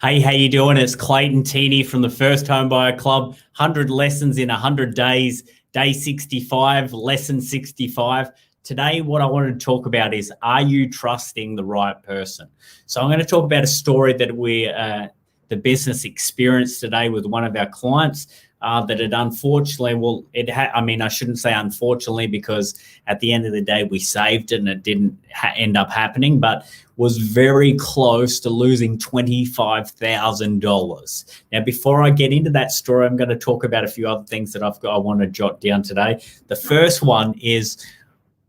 Hey, how you doing? It's Clayton Tini from the First Home Buyer Club. 100 lessons in 100 days, day 65, lesson 65. Today, what I wanted to talk about is, are you trusting the right person? So I'm going to talk about a story that the business experienced today with one of our clients that had unfortunately, I shouldn't say unfortunately, because at the end of the day, we saved it and it didn't end up happening, but was very close to losing $25,000. Now, before I get into that story, I'm going to talk about a few other things that I want to jot down today. The first one is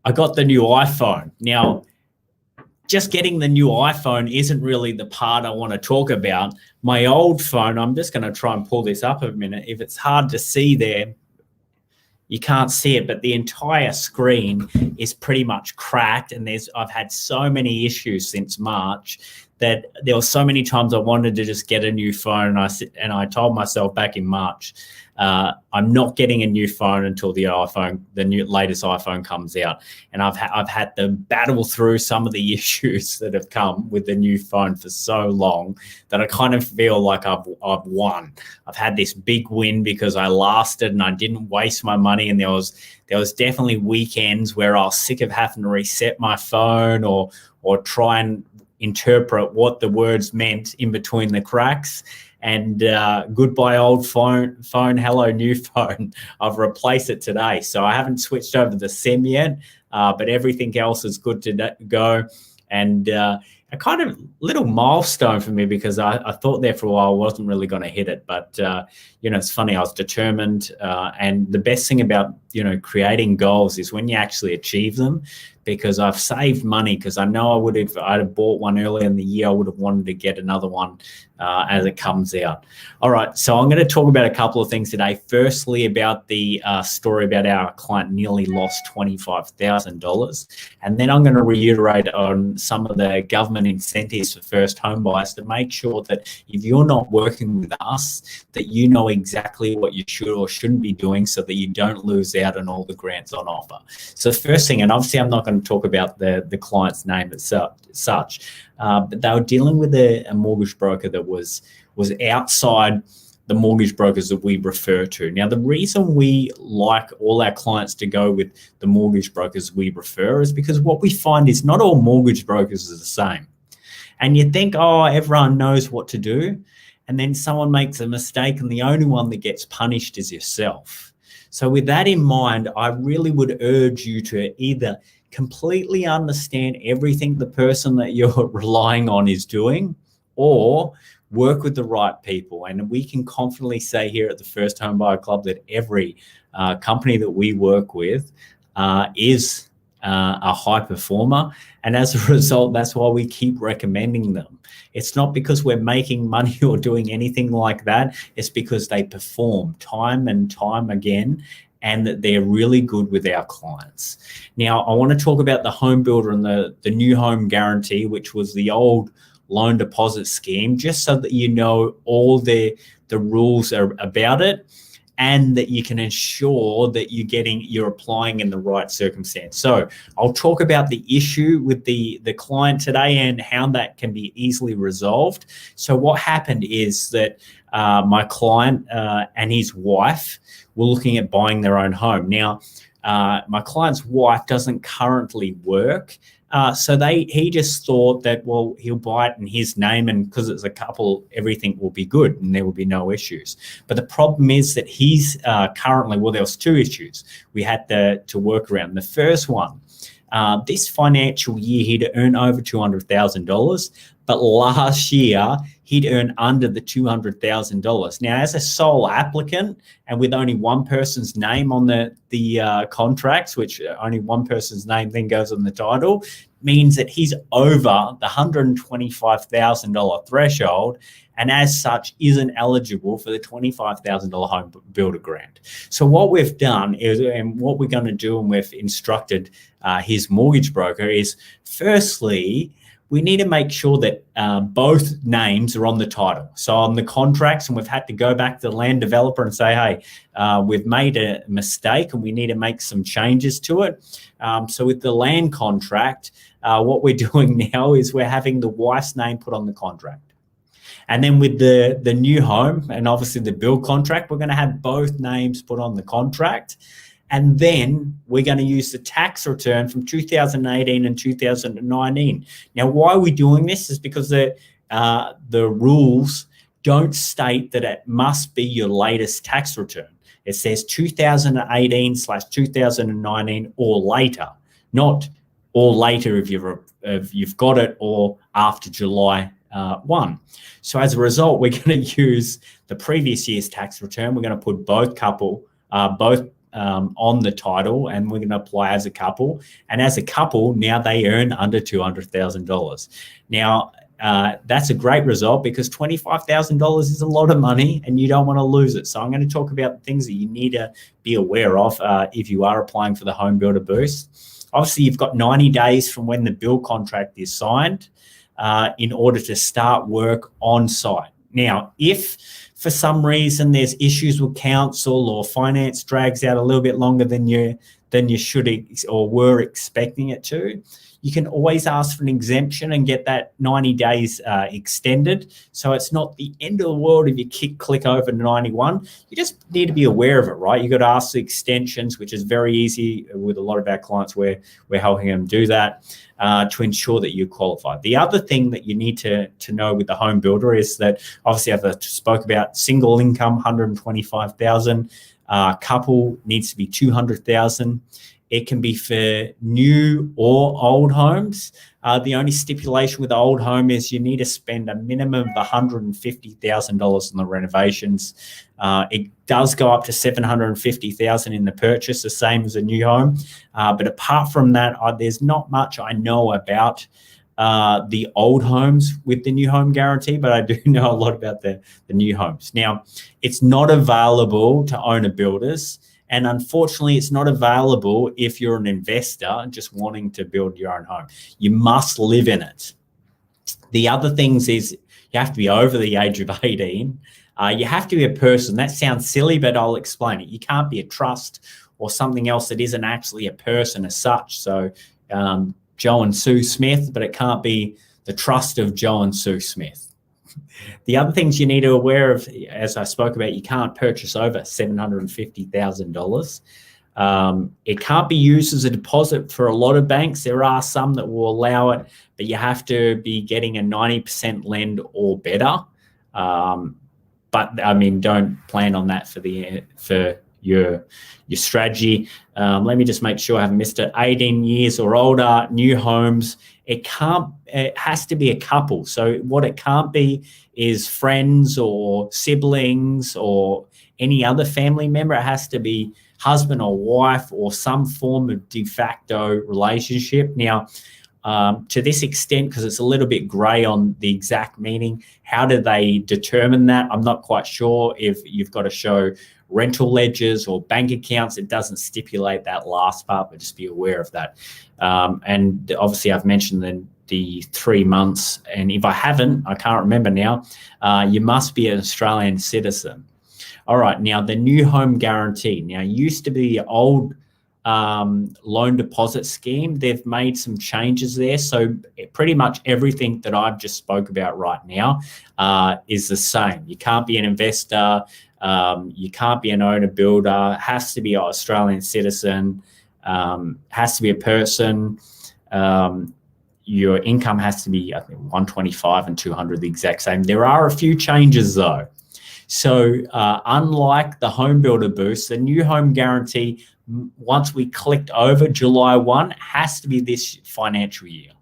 I got the new iPhone. Now, just getting the new iPhone isn't really the part I want to talk about. My old phone, I'm just going to try and pull this up a minute. If it's hard to see there, you can't see it, but the entire screen is pretty much cracked. And I've had so many issues since March that there were so many times I wanted to just get a new phone. And I told myself back in March, I'm not getting a new phone until the latest iPhone comes out. And I've had to battle through some of the issues that have come with the new phone for so long that I kind of feel like I've won. I've had this big win because I lasted and I didn't waste my money. And there was definitely weekends where I was sick of having to reset my phone or try and interpret what the words meant in between the cracks. And goodbye old phone, hello new phone. I've replaced it today. So I haven't switched over the SIM yet, but everything else is good to go. And a kind of little milestone for me, because I thought there for a while I wasn't really going to hit it. But, it's funny, I was determined. And the best thing about, creating goals is when you actually achieve them, because I've saved money, because I know I'd have bought one earlier in the year, I would have wanted to get another one as it comes out. All right, so I'm going to talk about a couple of things today. Firstly, about the story about our client nearly lost $25,000. And then I'm going to reiterate on some of the government incentives for first home buyers to make sure that if you're not working with us, that you know exactly what you should or shouldn't be doing so that you don't lose out on all the grants on offer. So the first thing, and obviously I'm not going to talk about the client's name as such, but they were dealing with a mortgage broker that was outside the mortgage brokers that we refer to. Now, the reason we like all our clients to go with the mortgage brokers we refer is because what we find is not all mortgage brokers are the same. And you think, oh, everyone knows what to do. And then someone makes a mistake and the only one that gets punished is yourself. So with that in mind, I really would urge you to either completely understand everything the person that you're relying on is doing, or work with the right people. And we can confidently say here at the First Home Buyer Club that every company that we work with is a high performer. And as a result, that's why we keep recommending them. It's not because we're making money or doing anything like that. It's because they perform time and time again, and that they're really good with our clients. Now, I want to talk about the home builder and the new home guarantee, which was the old loan deposit scheme, just so that you know all the rules are about it, and that you can ensure that you're applying in the right circumstance. So I'll talk about the issue with the client today and how that can be easily resolved. So what happened is that my client and his wife were looking at buying their own home. Now, my client's wife doesn't currently work. So he just thought that, well, he'll buy it in his name, and because it's a couple, everything will be good and there will be no issues. But the problem is that he's currently, well, there was two issues we had to work around. The first one, this financial year, he'd earn over $200,000, but last year he'd earn under the $200,000. Now, as a sole applicant and with only one person's name on the contracts, which only one person's name then goes on the title, means that he's over the $125,000 threshold, and as such isn't eligible for the $25,000 home builder grant. So what we've done is, and what we're going to do, and we've instructed his mortgage broker, is firstly, we need to make sure that both names are on the title. So on the contracts, and we've had to go back to the land developer and say, hey, we've made a mistake and we need to make some changes to it. So with the land contract, what we're doing now is we're having the wife's name put on the contract. And then with the new home and obviously the build contract, we're going to have both names put on the contract. And then we're going to use the tax return from 2018 and 2019. Now, why are we doing this is because the rules don't state that it must be your latest tax return. It says 2018/2019 or later, not or later if you've got it or after July 1. So as a result, we're going to use the previous year's tax return. We're going to put both on the title, and we're going to apply as a couple. And as a couple, now they earn under $200,000. Now, that's a great result because $25,000 is a lot of money and you don't want to lose it. So I'm going to talk about the things that you need to be aware of if you are applying for the Home Builder Boost. Obviously, you've got 90 days from when the build contract is signed in order to start work on site. Now, if for some reason there's issues with council or finance drags out a little bit longer than you should or were expecting it to, you can always ask for an exemption and get that 90 days extended. So it's not the end of the world if you click over 91. You just need to be aware of it, right? You've got to ask the extensions, which is very easy with a lot of our clients where we're helping them do that to ensure that you qualify. The other thing that you need to know with the home builder is that obviously I've spoke about single income, 125,000, couple needs to be 200,000. It can be for new or old homes. The only stipulation with the old home is you need to spend a minimum of $150,000 on the renovations. It does go up to $750,000 in the purchase, the same as a new home. But apart from that, there's not much I know about the old homes with the new home guarantee, but I do know a lot about the new homes. Now, it's not available to owner builders. And unfortunately, it's not available if you're an investor just wanting to build your own home. You must live in it. The other things is you have to be over the age of 18. You have to be a person. That sounds silly, but I'll explain it. You can't be a trust or something else that isn't actually a person as such. So Joe and Sue Smith, but it can't be the trust of Joe and Sue Smith. The other things you need to be aware of, as I spoke about, you can't purchase over $750,000. It can't be used as a deposit for a lot of banks. There are some that will allow it, but you have to be getting a 90% lend or better. But I mean, don't plan on that for your strategy. Let me just make sure I haven't missed it. 18 years or older, new homes. It has to be a couple. So what it can't be is friends or siblings or any other family member. It has to be husband or wife or some form of de facto relationship. Now, to this extent, because it's a little bit grey on the exact meaning, how do they determine that? I'm not quite sure if you've got to show rental ledgers or bank accounts. It doesn't stipulate that last part, but just be aware of that. And obviously I've mentioned the 3 months, and if I haven't, I can't remember now, you must be an Australian citizen. All right, now the new home guarantee. Now, it used to be the old loan deposit scheme. They've made some changes there. So pretty much everything that I've just spoke about right now is the same. You can't be an investor. You can't be an owner builder. Has to be an Australian citizen. Has to be a person. Your income has to be, I think, 125 and 200, the exact same. There are a few changes though. So unlike the Home Builder Boost, the new home guarantee, once we clicked over July 1, has to be this financial year.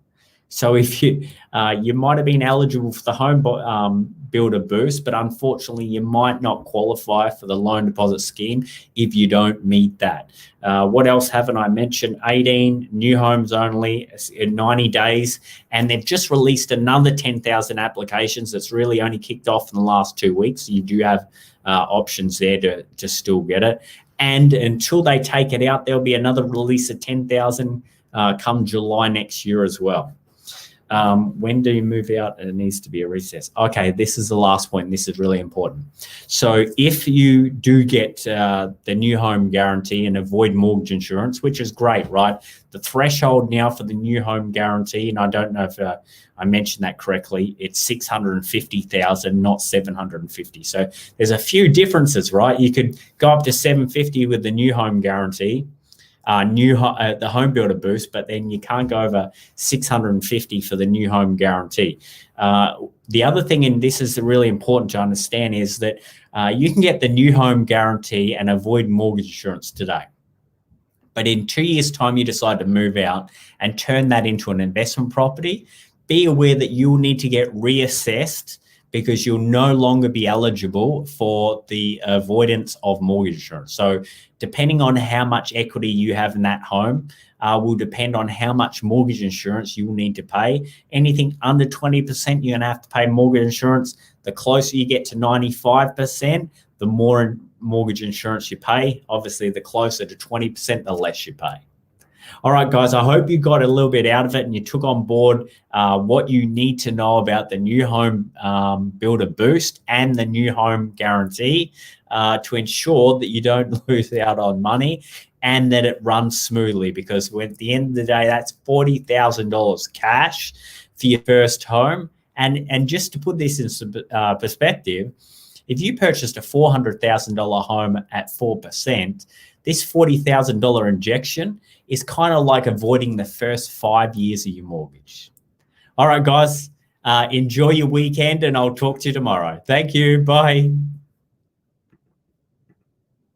So if you might have been eligible for the Home Builder Boost, but unfortunately you might not qualify for the loan deposit scheme if you don't meet that. What else haven't I mentioned? 18 new homes only in 90 days, and they've just released another 10,000 applications that's really only kicked off in the last 2 weeks. So you do have options there to still get it. And until they take it out, there'll be another release of 10,000 come July next year as well. When do you move out? It needs to be a recess. Okay, this is the last point. This is really important. So if you do get the new home guarantee and avoid mortgage insurance, which is great, right? The threshold now for the new home guarantee, and I don't know if I mentioned that correctly, it's 650,000, not 750. So there's a few differences, right? You could go up to 750 with the new home guarantee, the home builder boost, but then you can't go over 650 for the new home guarantee. The other thing, and this is really important to understand, is that you can get the new home guarantee and avoid mortgage insurance today. But in 2 years' time, you decide to move out and turn that into an investment property, be aware that you will need to get reassessed because you'll no longer be eligible for the avoidance of mortgage insurance. So depending on how much equity you have in that home will depend on how much mortgage insurance you will need to pay. Anything under 20%, you're gonna have to pay mortgage insurance. The closer you get to 95%, the more mortgage insurance you pay. Obviously, the closer to 20%, the less you pay. All right, guys, I hope you got a little bit out of it and you took on board what you need to know about the new home builder boost and the new home guarantee to ensure that you don't lose out on money and that it runs smoothly, because at the end of the day, that's $40,000 cash for your first home. And just to put this in perspective, if you purchased a $400,000 home at 4%, this $40,000 injection is kind of like avoiding the first 5 years of your mortgage. All right, guys, enjoy your weekend and I'll talk to you tomorrow. Thank you. Bye.